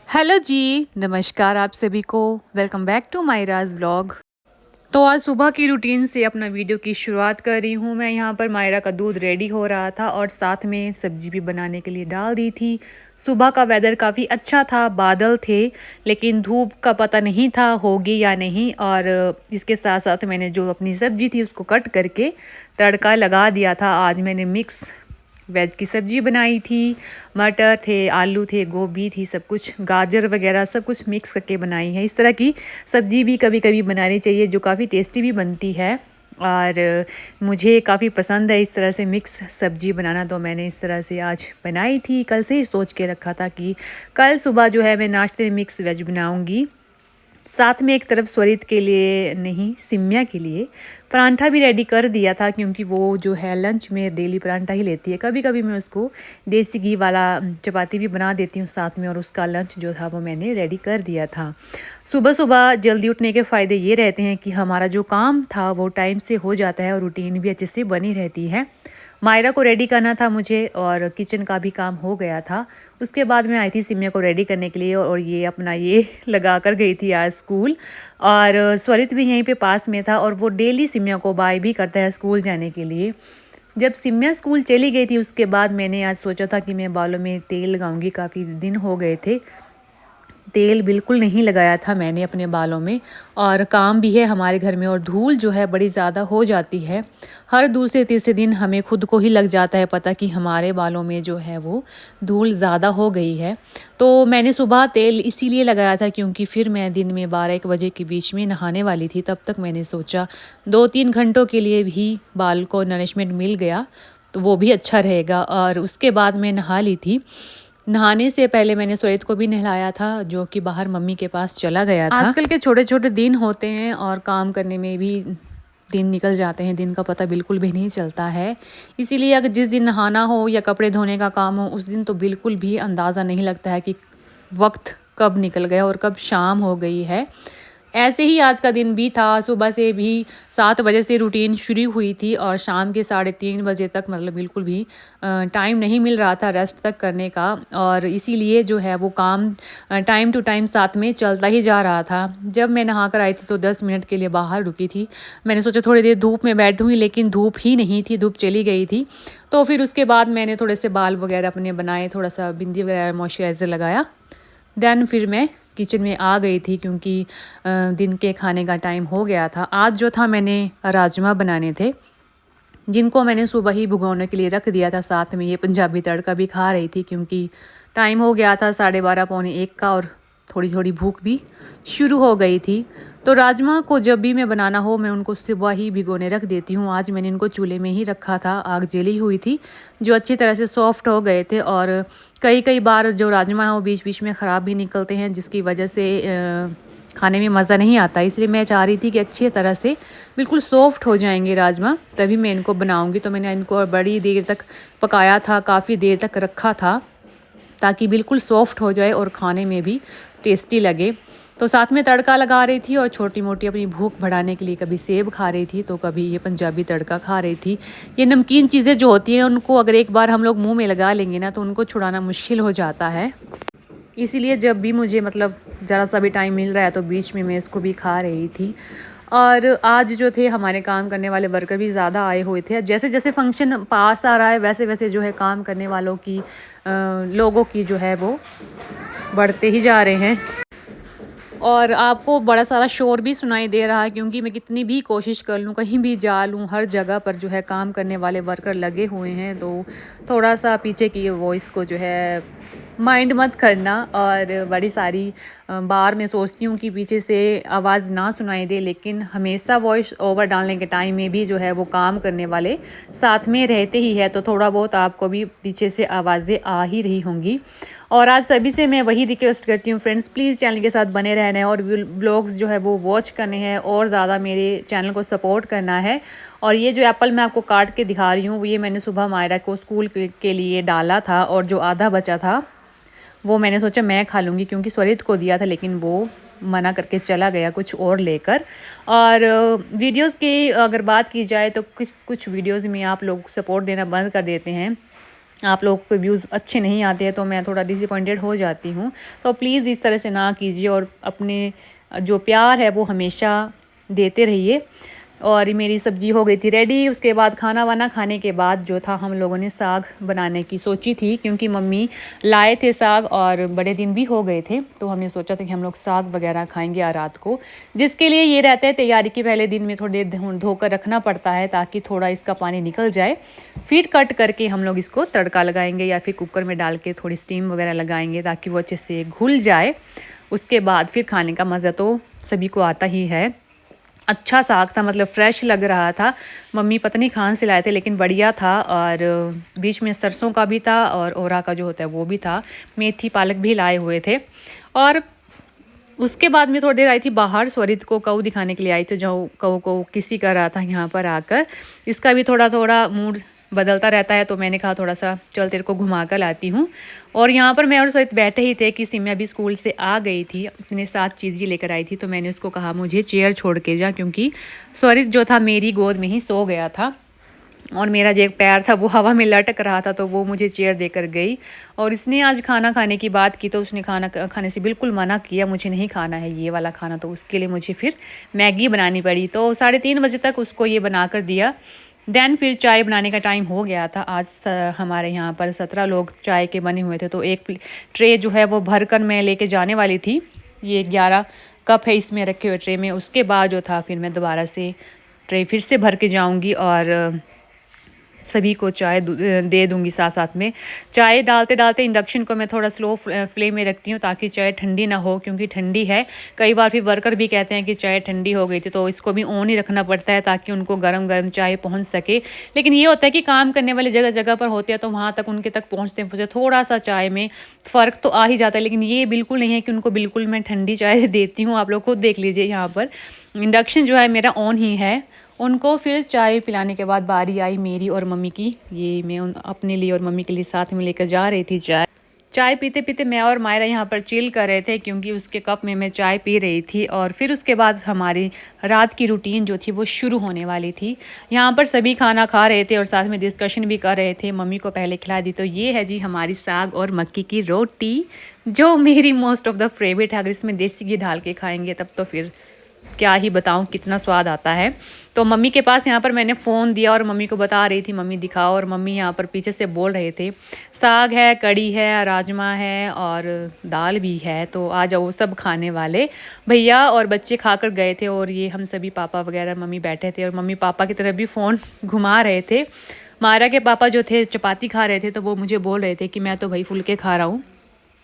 Hello जी, नमस्कार आप सभी को। Welcome back to Mayraj vlog. तो आज सुबह की रूटीन से अपना वीडियो की शुरुआत कर रही हूँ। मैं यहाँ पर मायरा का दूध रेडी हो रहा था और साथ में सब्जी भी बनाने के लिए डाल दी थी। सुबह का वेदर काफ़ी अच्छा था, बादल थे, लेकिन धूप का पता नहीं था होगी या नहीं। और इसके साथ साथ मैंने जो अपनी सब्जी थी उसको कट करके तड़का लगा दिया था। आज मैंने मिक्स वेज की सब्ज़ी बनाई थी, मटर थे, आलू थे, गोभी थी, सब कुछ गाजर वगैरह सब कुछ मिक्स करके बनाई है। इस तरह की सब्ज़ी भी कभी कभी बनानी चाहिए जो काफ़ी टेस्टी भी बनती है और मुझे काफ़ी पसंद है इस तरह से मिक्स सब्ज़ी बनाना। तो मैंने इस तरह से आज बनाई थी। कल से ही सोच के रखा था कि कल सुबह जो है मैं नाश्ते में मिक्स वेज बनाऊँगी। साथ में एक तरफ स्वरित के लिए नहीं, सिम्या के लिए परांठा भी रेडी कर दिया था, क्योंकि वो जो है लंच में डेली परांठा ही लेती है। कभी कभी मैं उसको देसी घी वाला चपाती भी बना देती हूँ साथ में, और उसका लंच जो था वो मैंने रेडी कर दिया था। सुबह सुबह जल्दी उठने के फ़ायदे ये रहते हैं कि हमारा जो काम था वो टाइम से हो जाता है और रूटीन भी अच्छे से बनी रहती है। मायरा को रेडी करना था मुझे और किचन का भी काम हो गया था। उसके बाद मैं आई थी सिम्या को रेडी करने के लिए और ये अपना ये लगा कर गई थी आज स्कूल। और स्वरित भी यहीं पे पास में था और वो डेली सिम्या को बाय भी करता है स्कूल जाने के लिए। जब सिम्या स्कूल चली गई थी उसके बाद मैंने आज सोचा था कि मैं बालों में तेल लगाऊंगी। काफ़ी दिन हो गए थे, तेल बिल्कुल नहीं लगाया था मैंने अपने बालों में। और काम भी है हमारे घर में और धूल जो है बड़ी ज़्यादा हो जाती है। हर दूसरे तीसरे दिन हमें खुद को ही लग जाता है पता कि हमारे बालों में जो है वो धूल ज़्यादा हो गई है। तो मैंने सुबह तेल इसीलिए लगाया था क्योंकि फिर मैं दिन में 12-1 बजे के बीच में नहाने वाली थी। तब तक मैंने सोचा 2-3 घंटों के लिए भी बाल को नरिशमेंट मिल गया तो वो भी अच्छा रहेगा। और उसके बाद मैं नहा ली थी। नहाने से पहले मैंने सुरेत को भी नहलाया था, जो कि बाहर मम्मी के पास चला गया था। आजकल के छोटे छोटे दिन होते हैं और काम करने में भी दिन निकल जाते हैं, दिन का पता बिल्कुल भी नहीं चलता है। इसीलिए अगर जिस दिन नहाना हो या कपड़े धोने का काम हो उस दिन तो बिल्कुल भी अंदाज़ा नहीं लगता है कि वक्त कब निकल गया और कब शाम हो गई है। ऐसे ही आज का दिन भी था। सुबह से भी 7 बजे से रूटीन शुरू हुई थी और शाम के 3:30 बजे तक मतलब बिल्कुल भी टाइम नहीं मिल रहा था रेस्ट तक करने का। और इसीलिए जो है वो काम टाइम टू टाइम साथ में चलता ही जा रहा था। जब मैं नहा कर आई थी तो 10 मिनट के लिए बाहर रुकी थी। मैंने सोचा थोड़ी देर धूप में बैठूँगी, लेकिन धूप ही नहीं थी, धूप चली गई थी। तो फिर उसके बाद मैंने थोड़े से बाल वगैरह अपने बनाए, थोड़ा सा बिंदी वगैरह मॉइस्चराइज़र लगाया। देन फिर मैं किचन में आ गई थी क्योंकि दिन के खाने का टाइम हो गया था। आज जो था मैंने राजमा बनाने थे, जिनको मैंने सुबह ही भिगोने के लिए रख दिया था। साथ में ये पंजाबी तड़का भी खा रही थी क्योंकि टाइम हो गया था 12:30 पौने 1 का और थोड़ी थोड़ी भूख भी शुरू हो गई थी। तो राजमा को जब भी मैं बनाना हो मैं उनको सुबह ही भिगोने रख देती हूँ। आज मैंने इनको चूल्हे में ही रखा था, आग जली हुई थी, जो अच्छी तरह से सॉफ्ट हो गए थे। और कई कई बार जो राजमा है वो बीच बीच में ख़राब भी निकलते हैं, जिसकी वजह से खाने में मज़ा नहीं आता। इसलिए मैं चाह रही थी कि अच्छी तरह से बिल्कुल सॉफ्ट हो जाएंगे राजमा तभी मैं इनको बनाऊंगी। तो मैंने इनको बड़ी देर तक पकाया था, काफ़ी देर तक रखा था ताकि बिल्कुल सॉफ्ट हो जाए और खाने में भी टेस्टी लगे। तो साथ में तड़का लगा रही थी और छोटी मोटी अपनी भूख बढ़ाने के लिए कभी सेब खा रही थी तो कभी ये पंजाबी तड़का खा रही थी। ये नमकीन चीज़ें जो होती हैं उनको अगर एक बार हम लोग मुंह में लगा लेंगे ना तो उनको छुड़ाना मुश्किल हो जाता है। इसीलिए जब भी मुझे मतलब ज़रा सा भी टाइम मिल रहा है तो बीच में मैं इसको भी खा रही थी। और आज जो थे हमारे काम करने वाले वर्कर भी ज़्यादा आए हुए थे। जैसे जैसे फंक्शन पास आ रहा है वैसे वैसे जो है काम करने वालों की लोगों की जो है वो बढ़ते ही जा रहे हैं। और आपको बड़ा सारा शोर भी सुनाई दे रहा है क्योंकि मैं कितनी भी कोशिश कर लूँ, कहीं भी जा लूँ, हर जगह पर जो है काम करने वाले वर्कर लगे हुए हैं। तो थोड़ा सा पीछे की वॉइस को जो है माइंड मत करना। और बड़ी सारी बार मैं सोचती हूँ कि पीछे से आवाज़ ना सुनाई दे, लेकिन हमेशा वॉइस ओवर डालने के टाइम में भी जो है वो काम करने वाले साथ में रहते ही है, तो थोड़ा बहुत आपको भी पीछे से आवाज़ें आ ही रही होंगी। और आप सभी से मैं वही रिक्वेस्ट करती हूँ फ्रेंड्स, प्लीज़ चैनल के साथ बने रहना है और व्लॉग्स जो है वो वॉच करने हैं और ज़्यादा मेरे चैनल को सपोर्ट करना है। और ये जो एप्पल मैं आपको काट के दिखा रही हूँ ये मैंने सुबह मायरा को स्कूल के लिए डाला था और जो आधा बचा था वो मैंने सोचा मैं खा लूँगी क्योंकि स्वरित को दिया था, लेकिन वो मना करके चला गया कुछ और लेकर। और वीडियोस की अगर बात की जाए तो कुछ वीडियोस में आप लोग सपोर्ट देना बंद कर देते हैं। आप लोगों को व्यूज़ अच्छे नहीं आते हैं तो मैं थोड़ा डिसअपॉइंटेड हो जाती हूँ। तो प्लीज़ इस तरह से ना कीजिए और अपने जो प्यार है वो हमेशा देते रहिए। और मेरी सब्ज़ी हो गई थी रेडी। उसके बाद खाना वाना खाने के बाद जो था हम लोगों ने साग बनाने की सोची थी, क्योंकि मम्मी लाए थे साग और बड़े दिन भी हो गए थे, तो हमने सोचा था कि हम लोग साग वगैरह खाएंगे आज रात को। जिसके लिए ये रहता है तैयारी के पहले दिन में थोड़ी देर धोकर रखना पड़ता है ताकि थोड़ा इसका पानी निकल जाए। फिर कट करके हम लोग इसको तड़का लगाएंगे या फिर कुकर में डाल के थोड़ी स्टीम वगैरह लगाएंगे ताकि वो अच्छे से घुल जाए। उसके बाद फिर खाने का मज़ा तो सभी को आता ही है। अच्छा साग था, मतलब फ्रेश लग रहा था। मम्मी पता नहीं कहाँ से लाए थे लेकिन बढ़िया था। और बीच में सरसों का भी था और ओरा का जो होता है वो भी था। मेथी पालक भी लाए हुए थे। और उसके बाद मैं थोड़ी देर आई थी बाहर, स्वरित को कऊ दिखाने के लिए आई थी, जो कऊ को किसी कर रहा था यहाँ पर आकर। इसका भी थोड़ा थोड़ा मूड बदलता रहता है, तो मैंने कहा थोड़ा सा चल तेरे को घुमा कर लाती हूँ। और यहाँ पर मैं और स्वरित बैठे ही थे कि सिम्या भी स्कूल से आ गई थी, अपने साथ चीज़ें लेकर आई थी, तो मैंने उसको कहा मुझे चेयर छोड़ के जा, क्योंकि स्वरित जो था मेरी गोद में ही सो गया था और मेरा जो एक पैर था वो हवा में लटक रहा था, तो वो मुझे चेयर देकर गई। और इसने आज खाना खाने की बात की तो उसने खाना खाने से बिल्कुल मना किया, मुझे नहीं खाना है ये वाला खाना। तो उसके लिए मुझे फिर मैगी बनानी पड़ी, तो 3:30 बजे तक उसको ये बना कर दिया। देन फिर चाय बनाने का टाइम हो गया था। आज हमारे यहाँ पर 17 लोग चाय के बने हुए थे, तो एक ट्रे जो है वो भर कर मैं लेके जाने वाली थी। ये 11 कप है इसमें रखे हुए ट्रे में। उसके बाद जो था फिर मैं दोबारा से ट्रे फिर से भर के जाऊँगी और सभी को चाय दे दूँगी साथ साथ में। चाय डालते डालते इंडक्शन को मैं थोड़ा स्लो फ्लेम में रखती हूँ ताकि चाय ठंडी ना हो, क्योंकि ठंडी है। कई बार फिर वर्कर भी कहते हैं कि चाय ठंडी हो गई थी, तो इसको भी ऑन ही रखना पड़ता है ताकि उनको गरम गरम चाय पहुँच सके। लेकिन ये होता है कि काम करने वाले जगह जगह पर होते हैं तो वहाँ तक उनके तक पहुँचते थोड़ा सा चाय में फ़र्क तो आ ही जाता है। लेकिन ये बिल्कुल नहीं है कि उनको बिल्कुल मैं ठंडी चाय देती हूँ। आप लोग खुद देख लीजिए, यहाँ पर इंडक्शन जो है मेरा ऑन ही है। उनको फिर चाय पिलाने के बाद बारी आई मेरी और मम्मी की। ये मैं अपने लिए और मम्मी के लिए साथ में लेकर जा रही थी चाय। चाय पीते पीते मैं और मायरा यहाँ पर चिल कर रहे थे, क्योंकि उसके कप में मैं चाय पी रही थी। और फिर उसके बाद हमारी रात की रूटीन जो थी वो शुरू होने वाली थी। यहाँ पर सभी खाना खा रहे थे और साथ में डिस्कशन भी कर रहे थे। मम्मी को पहले खिला दी। तो ये है जी हमारी साग और मक्की की रोटी, जो मेरी मोस्ट ऑफ द फेवरेट है। अगर इसमें देसी घी डाल के खाएंगे तब तो फिर क्या ही बताऊं कितना स्वाद आता है। तो मम्मी के पास यहाँ पर मैंने फ़ोन दिया और मम्मी को बता रही थी मम्मी दिखाओ, और मम्मी यहाँ पर पीछे से बोल रहे थे साग है, कड़ी है, राजमा है और दाल भी है, तो आ जाओ सब खाने वाले। भैया और बच्चे खाकर गए थे और ये हम सभी पापा वगैरह मम्मी बैठे थे और मम्मी पापा की तरफ भी फ़ोन घुमा रहे थे। मायरा के पापा जो थे चपाती खा रहे थे, तो वो मुझे बोल रहे थे कि मैं तो भाई फुलके खा रहा हूँ,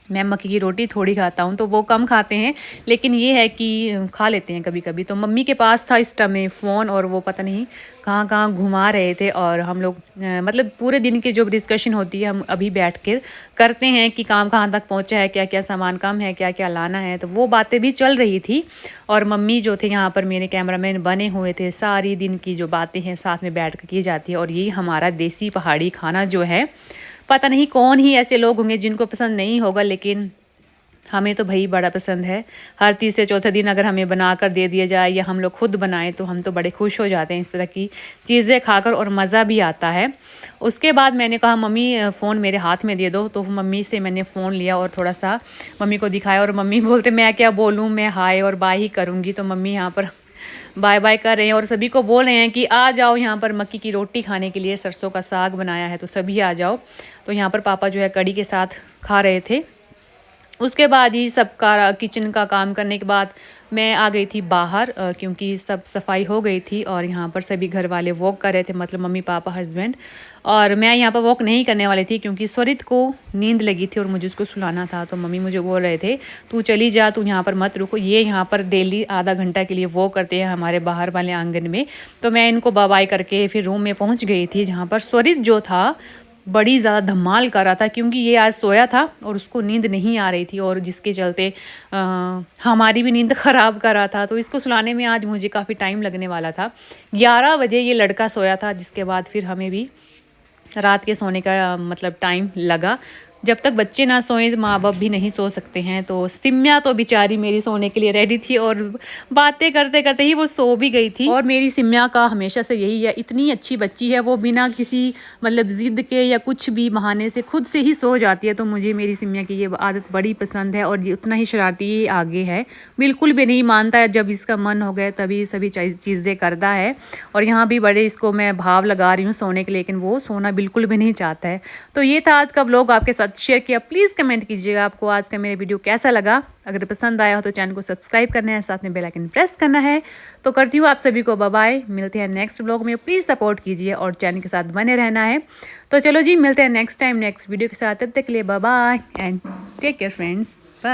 मैं मक्की की रोटी थोड़ी खाता हूँ। तो वो कम खाते हैं, लेकिन ये है कि खा लेते हैं कभी कभी। तो मम्मी के पास था इस टाइम फ़ोन और वो पता नहीं कहाँ कहाँ घुमा रहे थे। और हम लोग मतलब पूरे दिन की जो डिस्कशन होती है हम अभी बैठ के करते हैं कि काम कहाँ तक पहुँचा है, क्या क्या सामान कम है, क्या क्या लाना है, तो वो बातें भी चल रही थी। और मम्मी जो थे यहाँ पर मेरे कैमरामैन बने हुए थे। सारी दिन की जो बातें हैं साथ में बैठ कर की जाती है। और ये हमारा देसी पहाड़ी खाना जो है, पता नहीं कौन ही ऐसे लोग होंगे जिनको पसंद नहीं होगा, लेकिन हमें तो भाई बड़ा पसंद है। हर तीसरे चौथे दिन अगर हमें बना कर दे दिया जाए या हम लोग खुद बनाएं तो हम तो बड़े खुश हो जाते हैं इस तरह की चीज़ें खाकर, और मज़ा भी आता है। उसके बाद मैंने कहा मम्मी फ़ोन मेरे हाथ में दे दो, तो मम्मी से मैंने फ़ोन लिया और थोड़ा सा मम्मी को दिखाया। और मम्मी बोलते मैं क्या बोलूँ, मैं हाय और बाय ही करूँगी। तो मम्मी यहाँ पर बाय बाय कर रहे हैं और सभी को बोल रहे हैं कि आ जाओ यहाँ पर मक्की की रोटी खाने के लिए, सरसों का साग बनाया है तो सभी आ जाओ। तो यहाँ पर पापा जो है कड़ी के साथ खा रहे थे। उसके बाद ही सबका किचन का काम करने के बाद मैं आ गई थी बाहर, क्योंकि सब सफाई हो गई थी और यहाँ पर सभी घर वाले वॉक कर रहे थे, मतलब मम्मी पापा हस्बैंड। और मैं यहाँ पर वॉक नहीं करने वाली थी क्योंकि स्वरित को नींद लगी थी और मुझे उसको सुलाना था। तो मम्मी मुझे बोल रहे थे तू चली जा, तू यहाँ पर मत रुको। ये यहाँ पर डेली आधा घंटा के लिए वॉक करते हैं हमारे बाहर वाले आंगन में। तो मैं इनको बाय करके फिर रूम में पहुँच गई थी, जहाँ पर स्वरित जो था बड़ी ज़्यादा धमाल कर रहा था, क्योंकि ये आज सोया था और उसको नींद नहीं आ रही थी, और जिसके चलते हमारी भी नींद ख़राब कर रहा था। तो इसको सुलाने में आज मुझे काफ़ी टाइम लगने वाला था। 11 बजे ये लड़का सोया था, जिसके बाद फिर हमें भी रात के सोने का मतलब टाइम लगा। जब तक बच्चे ना सोएं तो माँ बाप भी नहीं सो सकते हैं। तो सिम्या तो बेचारी मेरी सोने के लिए रेडी थी और बातें करते करते ही वो सो भी गई थी। और मेरी सिम्या का हमेशा से यही है, इतनी अच्छी बच्ची है, वो बिना किसी मतलब ज़िद के या कुछ भी बहाने से खुद से ही सो जाती है। तो मुझे मेरी सिम्या की ये आदत बड़ी पसंद है और ये उतना ही शरारती आगे है, बिल्कुल भी नहीं मानता है। जब इसका मन हो गया तभी सभी चीज़ें करता है। और यहाँ भी बड़े इसको मैं भाव लगा रही हूँ सोने के लिए, लेकिन वो सोना बिल्कुल भी नहीं चाहता है। तो ये था आज का व्लॉग, आपके साथ शेयर किया। प्लीज़ कमेंट कीजिएगा आपको आज का मेरा वीडियो कैसा लगा। अगर पसंद आया हो तो चैनल को सब्सक्राइब करना है, साथ में बेल आइकन प्रेस करना है। तो करती हूँ आप सभी को बाय बाय, मिलते हैं नेक्स्ट व्लॉग में। प्लीज़ सपोर्ट कीजिए और चैनल के साथ बने रहना है। तो चलो जी, मिलते हैं नेक्स्ट टाइम नेक्स्ट वीडियो के साथ। तब तक के लिए bye bye and take care friends, bye.